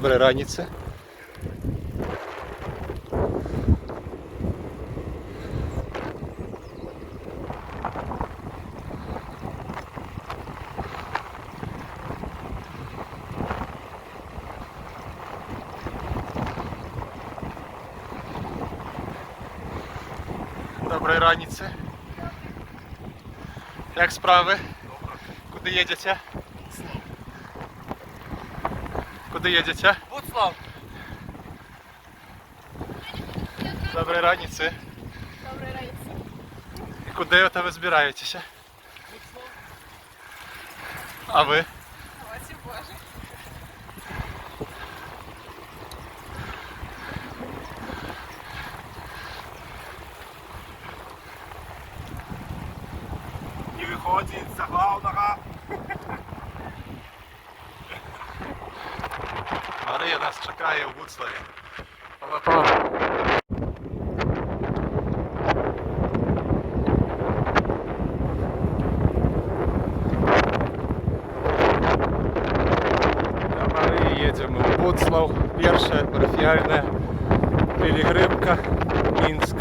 Доброї раніці. Доброї раніці. Як справи? Куди їдете? Куди їдете? Буцлав. Доброї раніці. Доброї раніці. І куди ви збираєтеся? А ви? Ось і Боже. Не виходить за главного. Марія нас чекає у Буцлаві. Марии едем в Буцлав. Первая парафіальна пилигримка. Мінськ.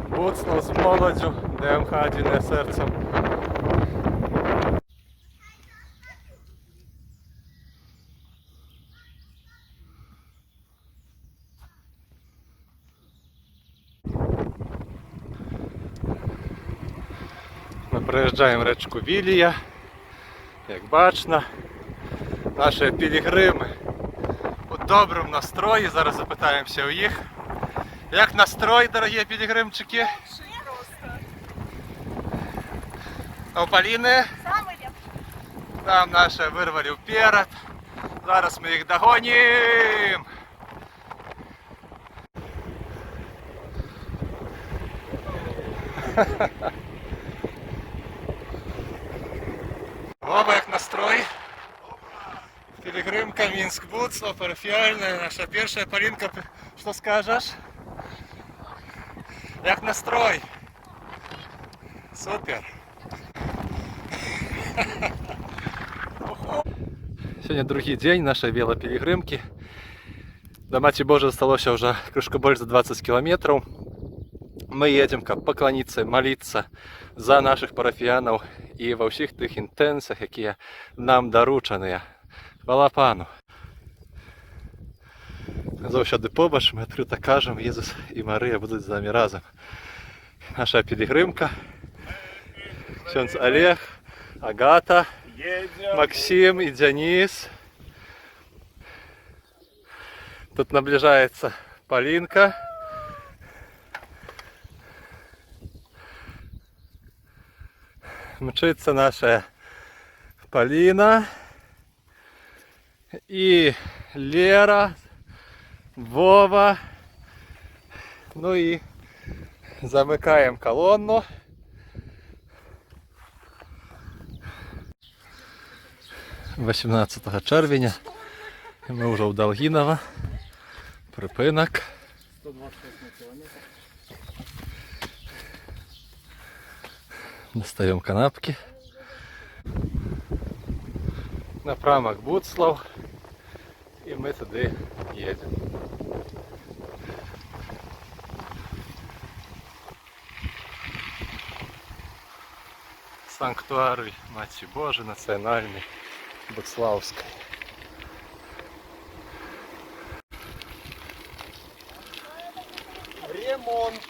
Буцлав з молоддю. ДМХ «Єдине серце». Ми проїжджаємо річку Вілія. Як бачно, наші пілігрими у доброму настрої. Зараз запитаємося у їх. Як настрой, дорогі пілігримчики? Просто. А у Поліни? Саме ліпше. Там наші вирвали вперед. Зараз ми їх догонимо. Вова, як настрой? Пилигримка Мінськ-Буцлав, парафіальна, наша перша. Полінка, що скажеш? Як настрой? Супер! Сьогодні другий день нашої велопілігримки. До Матері Божої залишилося вже крышку більше за 20 кілометрів. Ми їдемо поклонитися, молитися за наших парафіянів і во всіх тих інтенціях, які нам доручені. Хвала Пану! Завжди побачимо, відкрито кажемо, Ісус і Марія будуть з нами разом. Наша пілігримка, ксьондз Олег, Агата, Максим и Денис. Тут наближается Полинка. Мчится наша Полина. И Лера, Вова. Ну и замыкаем колонну. 18 червня. І ми вже у Долгіново. Припинок. 128 кілометрів. Достаємо канапки. Напрямок Буцлав. І ми туди їдемо. Санктуарій Матері Божої національний Буцлавський. Ремонт.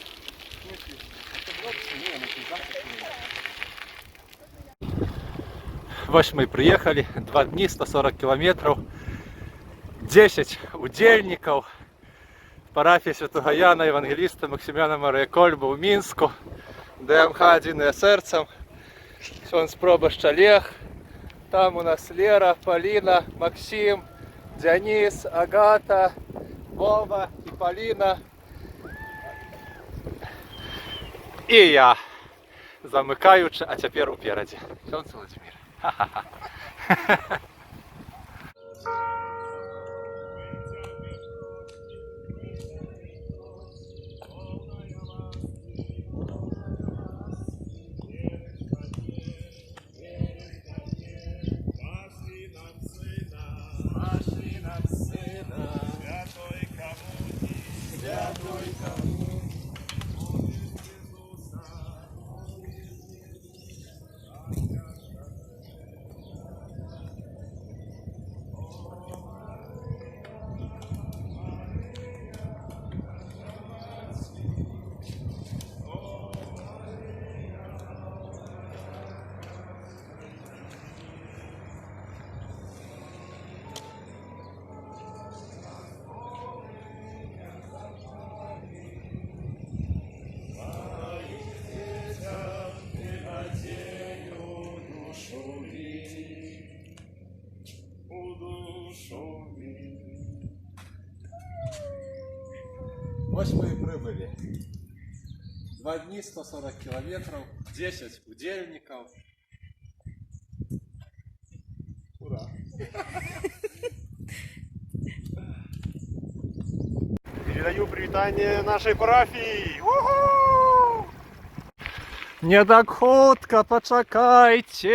Ось ми приїхали, 2 дні, 140 кілометрів, 10 удільників, парафія Святого Яна Євангеліста Максимяна Марія Кольба у Мінську, ДМХ «Єдине серце», ксьондз пробашч Олег, там у нас Лера, Полина, Максим, Денис, Агата, Вова и Полина. І я, замикаючи, а тепер упереді. Ксьондз Володимир. Ха-ха-ха. Пошли нам сына, Ось ми і прибыли. 2 дні, 140 кілометрів, 10 удельників. Ура! Передаю привітання нашій парафії. Уху! Не так хутка, почекайте.